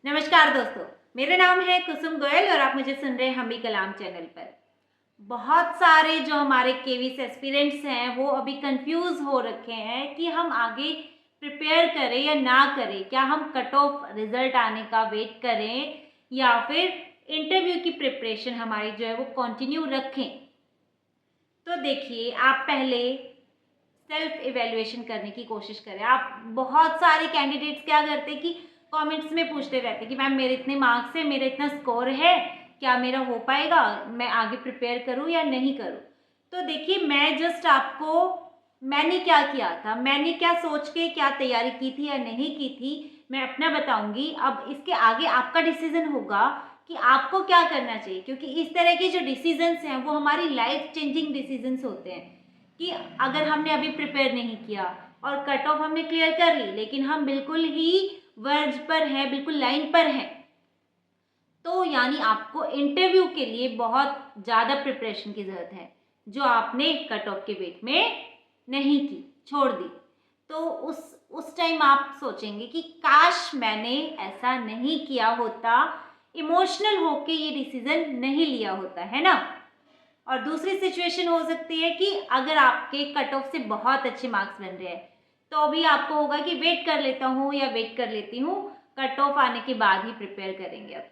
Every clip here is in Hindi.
नमस्कार दोस्तों, मेरा नाम है कुसुम गोयल और आप मुझे सुन रहे हैं हम भी कलाम चैनल पर। बहुत सारे जो हमारे केवीएस एस्पिरेंट्स हैं वो अभी कंफ्यूज हो रखे हैं कि हम आगे प्रिपेयर करें या ना करें। क्या हम कट ऑफ रिजल्ट आने का वेट करें या फिर इंटरव्यू की प्रिपरेशन हमारी जो है वो कंटिन्यू रखें। तो देखिए, आप पहले सेल्फ इवेल्युएशन करने की कोशिश करें। आप बहुत सारे कैंडिडेट्स क्या करते हैं कि कमेंट्स में पूछते रहते हैं कि मैम मेरे इतने मार्क्स है, मेरा इतना स्कोर है, क्या मेरा हो पाएगा, मैं आगे प्रिपेयर करूं या नहीं करूं। तो देखिए, मैं जस्ट आपको मैंने क्या किया था, मैंने क्या सोच के क्या तैयारी की थी या नहीं की थी, मैं अपना बताऊंगी। अब इसके आगे आपका डिसीजन होगा कि आपको क्या करना चाहिए, क्योंकि इस तरह के जो डिसीजंस हैं वो हमारी लाइफ चेंजिंग डिसीजंस होते हैं। कि अगर हमने अभी प्रिपेयर नहीं किया और कट ऑफ हमने क्लियर कर ली, लेकिन हम बिल्कुल ही वर्ज पर हैं, बिल्कुल लाइन पर हैं, तो यानी आपको इंटरव्यू के लिए बहुत ज़्यादा प्रिपरेशन की ज़रूरत है, जो आपने कट ऑफ के वेट में नहीं की, छोड़ दी। तो उस टाइम आप सोचेंगे कि काश मैंने ऐसा नहीं किया होता, इमोशनल होके ये डिसीजन नहीं लिया होता, है ना। और दूसरी सिचुएशन हो सकती है कि अगर आपके कट ऑफ से बहुत अच्छे मार्क्स बन रहे हैं, तो भी आपको होगा कि वेट कर लेता हूँ या वेट कर लेती हूँ, कट ऑफ आने के बाद ही प्रिपेयर करेंगे अब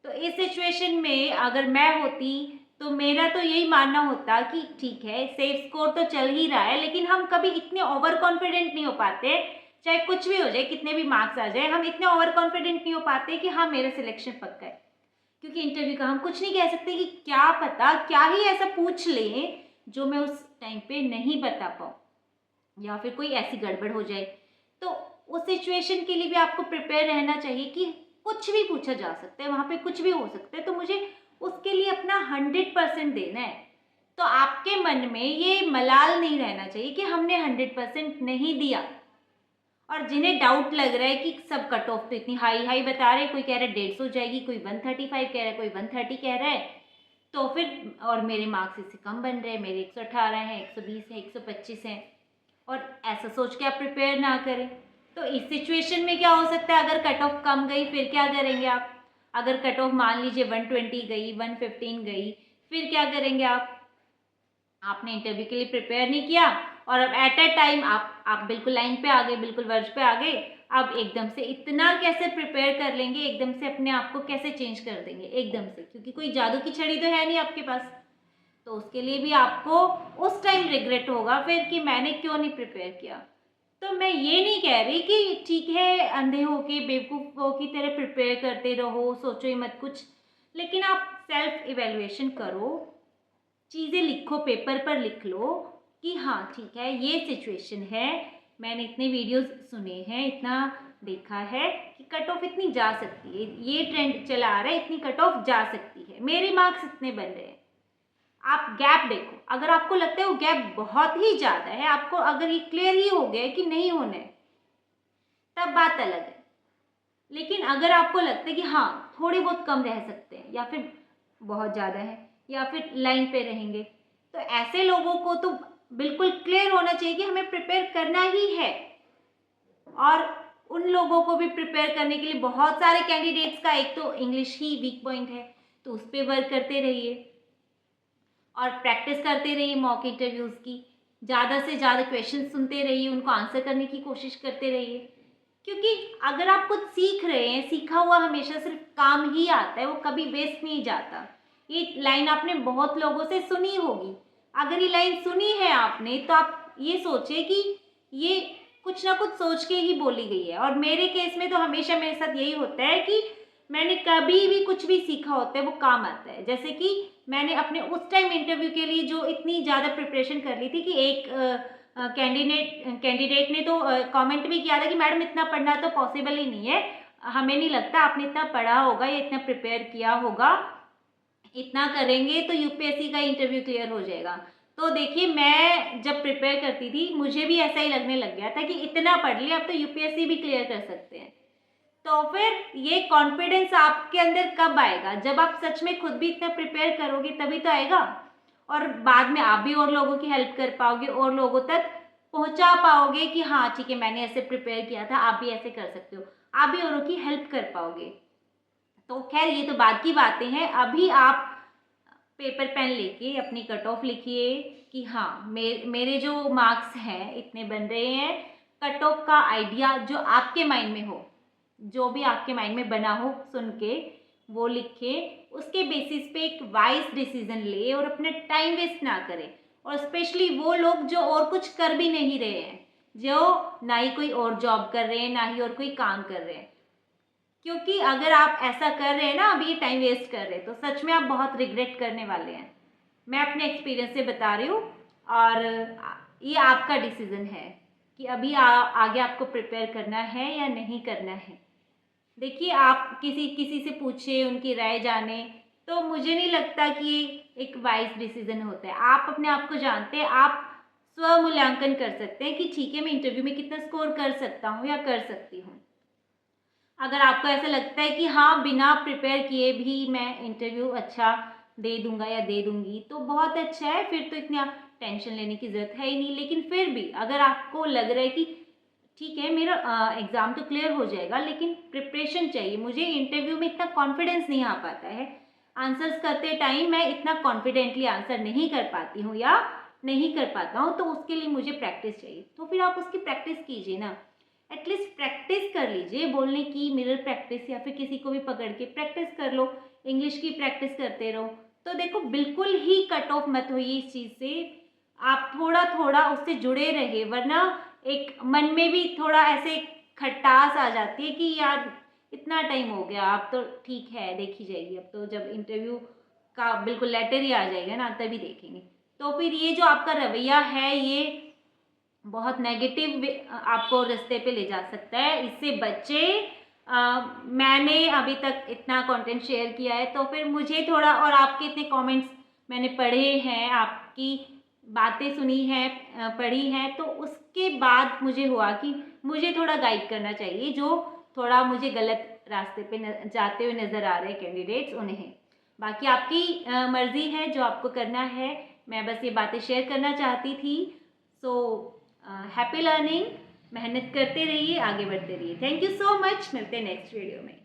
तो इस सिचुएशन में अगर मैं होती तो मेरा तो यही मानना होता कि ठीक है, सेफ स्कोर तो चल ही रहा है, लेकिन हम कभी इतने ओवर कॉन्फिडेंट नहीं हो पाते। चाहे कुछ भी हो जाए, कितने भी मार्क्स आ जाए, हम इतने ओवर कॉन्फिडेंट नहीं हो पाते कि हाँ मेरा सिलेक्शन पक्का है। क्योंकि इंटरव्यू का हम कुछ नहीं कह सकते कि क्या पता क्या ही ऐसा पूछ लें जो मैं उस टाइम पे नहीं बता पाऊँ या फिर कोई ऐसी गड़बड़ हो जाए। तो उस सिचुएशन के लिए भी आपको प्रिपेयर रहना चाहिए कि कुछ भी पूछा जा सकता है, वहाँ पे कुछ भी हो सकता है, तो मुझे उसके लिए अपना 100% देना है। तो आपके मन में ये मलाल नहीं रहना चाहिए कि हमने 100% नहीं दिया। और जिन्हें डाउट लग रहा है कि सब कट ऑफ तो इतनी हाई हाई बता रहे हैं, कोई कह रहा है 150 जाएगी, कोई 135 कह रहा है, कोई 130 कह रहा है, तो फिर और मेरे मार्क्स इससे कम बन रहे हैं, मेरे 118 हैं, 120 हैं, 125 हैं, और ऐसा सोच के आप प्रिपेयर ना करें। तो इस सिचुएशन में क्या हो सकता है, अगर कट ऑफ कम गई फिर क्या करेंगे आप। अगर कट ऑफ मान लीजिए 120 गई, 115 गई, फिर क्या करेंगे आप। आपने इंटरव्यू के लिए प्रिपेयर नहीं किया और अब एट अ टाइम आप बिल्कुल लाइन पे आ गए, बिल्कुल वर्ज पे आ गए। अब एकदम से इतना कैसे प्रिपेयर कर लेंगे, एकदम से अपने आप को कैसे चेंज कर देंगे एकदम से, क्योंकि कोई जादू की छड़ी तो है नहीं आपके पास। तो उसके लिए भी आपको उस टाइम रिग्रेट होगा फिर कि मैंने क्यों नहीं प्रिपेयर किया। तो मैं ये नहीं कह रही कि ठीक है अंधे हो के बेवकूफ़ों की तरह प्रिपेयर करते रहो, सोचो ही मत कुछ, लेकिन आप सेल्फ इवेल्युएशन करो, चीज़ें लिखो, पेपर पर लिख लो कि हाँ ठीक है, ये सिचुएशन है, मैंने इतने वीडियोस सुने हैं, इतना देखा है कि कट ऑफ इतनी जा सकती है, ये ट्रेंड चला आ रहा है, इतनी कट ऑफ जा सकती है, मेरे मार्क्स इतने बन रहे हैं। आप गैप देखो, अगर आपको लगता है वो गैप बहुत ही ज़्यादा है, आपको अगर ये क्लियर ही हो गया है कि नहीं होना है, तब बात अलग है। लेकिन अगर आपको लगता है कि हाँ थोड़े बहुत कम रह सकते हैं या फिर बहुत ज़्यादा है या फिर लाइन पे रहेंगे, तो ऐसे लोगों को तो बिल्कुल क्लियर होना चाहिए कि हमें प्रिपेयर करना ही है। और उन लोगों को भी प्रिपेयर करने के लिए बहुत सारे कैंडिडेट्स का एक तो इंग्लिश ही वीक पॉइंट है, तो उस पर वर्क करते रहिए और प्रैक्टिस करते रहिए मॉक इंटरव्यूज़ की। ज़्यादा से ज़्यादा क्वेश्चन सुनते रहिए, उनको आंसर करने की कोशिश करते रहिए, क्योंकि अगर आप कुछ सीख रहे हैं, सीखा हुआ हमेशा सिर्फ काम ही आता है, वो कभी वेस्ट नहीं जाता। ये लाइन आपने बहुत लोगों से सुनी होगी। अगर ये लाइन सुनी है आपने तो आप ये सोचिए कि ये कुछ ना कुछ सोच के ही बोली गई है। और मेरे केस में तो हमेशा मेरे साथ यही होता है कि मैंने कभी भी कुछ भी सीखा होता है वो काम आता है। जैसे कि मैंने अपने उस टाइम इंटरव्यू के लिए जो इतनी ज़्यादा प्रिपरेशन कर ली थी कि एक कैंडिडेट ने तो कमेंट भी किया था कि मैडम इतना पढ़ना तो पॉसिबल ही नहीं है, हमें नहीं लगता आपने इतना पढ़ा होगा या इतना प्रिपेयर किया होगा, इतना करेंगे तो यूपीएससी का इंटरव्यू क्लियर हो जाएगा। तो देखिए, मैं जब प्रिपेयर करती थी मुझे भी ऐसा ही लगने लग गया था कि इतना पढ़ लिया अब तो यूपीएससी भी क्लियर कर सकते हैं। तो फिर ये कॉन्फिडेंस आपके अंदर कब आएगा, जब आप सच में खुद भी इतना प्रिपेयर करोगे तभी तो आएगा। और बाद में आप भी और लोगों की हेल्प कर पाओगे और लोगों तक पहुंचा पाओगे कि हाँ ठीक है, मैंने ऐसे प्रिपेयर किया था, आप भी ऐसे कर सकते हो, आप भी औरों की हेल्प कर पाओगे। तो खैर ये तो बाद की बातें हैं। अभी आप पेपर पेन लेके अपनी कट ऑफ लिखिए कि हाँ मेरे जो मार्क्स हैं इतने बन रहे हैं। कट ऑफ का आइडिया जो आपके माइंड में हो, जो भी आपके माइंड में बना हो सुन के वो लिखे। उसके बेसिस पे एक वाइज डिसीजन ले और अपने टाइम वेस्ट ना करें। और स्पेशली वो लोग जो और कुछ कर भी नहीं रहे हैं, जो ना ही कोई और जॉब कर रहे हैं ना ही और कोई काम कर रहे हैं, क्योंकि अगर आप ऐसा कर रहे हैं ना, अभी ये टाइम वेस्ट कर रहे हैं, तो सच में आप बहुत रिग्रेट करने वाले हैं। मैं अपने एक्सपीरियंस से बता रही हूँ। और ये आपका डिसीजन है कि अभी आगे आपको प्रिपेयर करना है या नहीं करना है। देखिए, आप किसी किसी से पूछे, उनकी राय जाने, तो मुझे नहीं लगता कि ये एक वाइज डिसीजन होता है। आप अपने आप को जानते हैं, आप स्व मूल्यांकन कर सकते हैं कि ठीक है मैं इंटरव्यू में कितना स्कोर कर सकता हूँ या कर सकती हूँ। अगर आपको ऐसा लगता है कि हाँ बिना प्रिपेयर किए भी मैं इंटरव्यू अच्छा दे दूंगा या दे दूंगी, तो बहुत अच्छा है, फिर तो इतना टेंशन लेने की ज़रूरत है ही नहीं। लेकिन फिर भी अगर आपको लग रहा है कि ठीक है मेरा एग्ज़ाम तो क्लियर हो जाएगा, लेकिन प्रिपरेशन चाहिए, मुझे इंटरव्यू में इतना कॉन्फिडेंस नहीं आ पाता है, आंसर्स करते टाइम मैं इतना कॉन्फिडेंटली आंसर नहीं कर पाती हूँ या नहीं कर पाता हूँ, तो उसके लिए मुझे प्रैक्टिस चाहिए। तो फिर आप उसकी प्रैक्टिस कीजिए ना, एटलीस्ट प्रैक्टिस कर लीजिए बोलने की, मिरर प्रैक्टिस, या फिर किसी को भी पकड़ के प्रैक्टिस कर लो, इंग्लिश की प्रैक्टिस करते रहो। तो देखो, बिल्कुल ही कट ऑफ मत होइए इस चीज़ से, आप थोड़ा थोड़ा उससे जुड़े रहिए, वरना एक मन में भी थोड़ा ऐसे खटास आ जाती है कि यार इतना टाइम हो गया, अब तो ठीक है देखी जाएगी, अब तो जब इंटरव्यू का बिल्कुल लेटर ही आ जाएगा ना तभी देखेंगे। तो फिर ये जो आपका रवैया है ये बहुत नेगेटिव आपको रास्ते पे ले जा सकता है, इससे बचे। मैंने अभी तक इतना कंटेंट शेयर किया है, तो फिर मुझे थोड़ा, और आपके इतने कमेंट्स मैंने पढ़े हैं, आपकी बातें सुनी हैं, पढ़ी हैं, तो उसके बाद मुझे हुआ कि मुझे थोड़ा गाइड करना चाहिए, जो थोड़ा मुझे गलत रास्ते पे जाते हुए नज़र आ रहे हैं कैंडिडेट्स, उन्हें। बाकी आपकी मर्ज़ी है जो आपको करना है, मैं बस ये बातें शेयर करना चाहती थी। सो हैप्पी लर्निंग, मेहनत करते रहिए, आगे बढ़ते रहिए। थैंक यू सो मच, मिलते हैं नेक्स्ट वीडियो में।